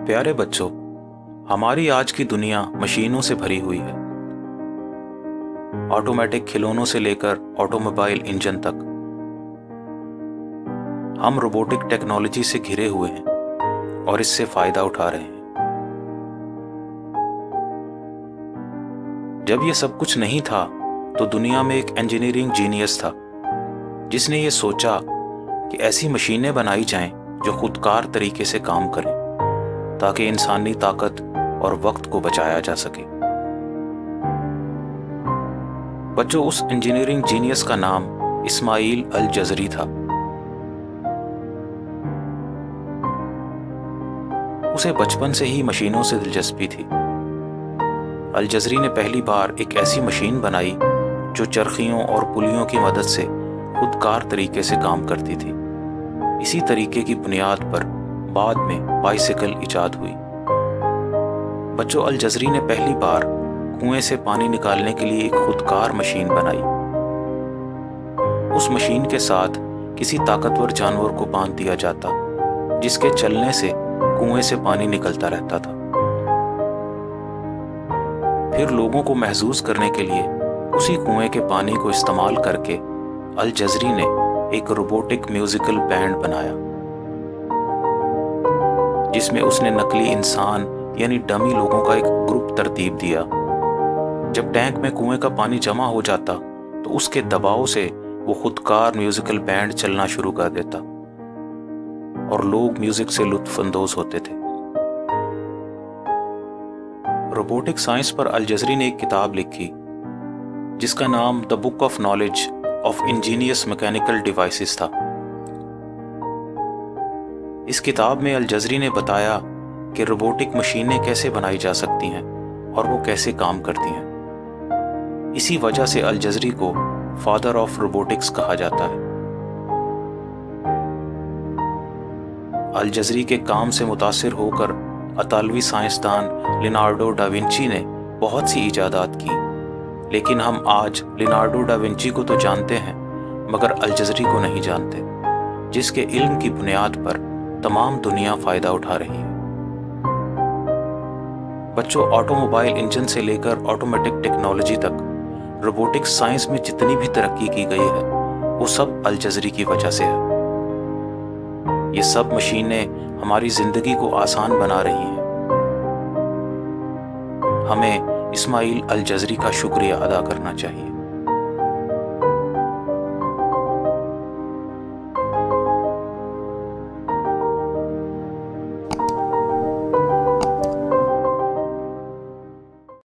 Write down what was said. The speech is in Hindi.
प्यारे बच्चों, हमारी आज की दुनिया मशीनों से भरी हुई है। ऑटोमेटिक खिलौनों से लेकर ऑटोमोबाइल इंजन तक हम रोबोटिक टेक्नोलॉजी से घिरे हुए हैं और इससे फायदा उठा रहे हैं। जब ये सब कुछ नहीं था तो दुनिया में एक इंजीनियरिंग जीनियस था जिसने ये सोचा कि ऐसी मशीनें बनाई जाएं जो खुदकार तरीके से काम करें ताकि इंसानी ताकत और वक्त को बचाया जा सके। बच्चों, उस इंजीनियरिंग जीनियस का नाम इस्माइल अल जज़री था। उसे बचपन से ही मशीनों से दिलचस्पी थी। अल जज़री ने पहली बार एक ऐसी मशीन बनाई जो चरखियों और पुलियों की मदद से खुदकार तरीके से काम करती थी। इसी तरीके की बुनियाद पर बाद में बाइसिकल इजाद हुई। बच्चों, अल जज़री ने पहली बार कुएं से पानी निकालने के लिए एक खुदकार मशीन बनाई। उस मशीन के साथ किसी ताकतवर जानवर को बांध दिया जाता जिसके चलने से कुएं से पानी निकलता रहता था। फिर लोगों को महसूस करने के लिए उसी कुएं के पानी को इस्तेमाल करके अल जज़री ने एक रोबोटिक म्यूजिकल बैंड बनाया जिसमें उसने नकली इंसान यानी डमी लोगों का एक ग्रुप तरतीब दिया। जब टैंक में कुएं का पानी जमा हो जाता तो उसके दबाव से वो खुदकार म्यूजिकल बैंड चलना शुरू कर देता और लोग म्यूजिक से लुत्फ अंदोज होते थे। रोबोटिक साइंस पर अल जज़री ने एक किताब लिखी जिसका नाम the book of knowledge of Angénieux mechanical devices था। इस किताब में अल जज़री ने बताया कि रोबोटिक मशीनें कैसे बनाई जा सकती हैं और वो कैसे काम करती हैं। इसी वजह से अल जज़री को फादर ऑफ रोबोटिक्स कहा जाता है। अल जज़री के काम से मुतासिर होकर इतालवी साइंसदान लियोनार्डो डा विंची ने बहुत सी इजादात की, लेकिन हम आज लियोनार्डो डा विंची को तो जानते हैं मगर अल जज़री को नहीं जानते, जिसके इल्म की बुनियाद पर तमाम दुनिया फ़ायदा उठा रही है। बच्चों, ऑटोमोबाइल इंजन से लेकर ऑटोमेटिक टेक्नोलॉजी तक रोबोटिक्स साइंस में जितनी भी तरक्की की गई है वो सब अल जज़री की वजह से है। ये सब मशीनें हमारी ज़िंदगी को आसान बना रही हैं। हमें इस्माइल अल जज़री का शुक्रिया अदा करना चाहिए।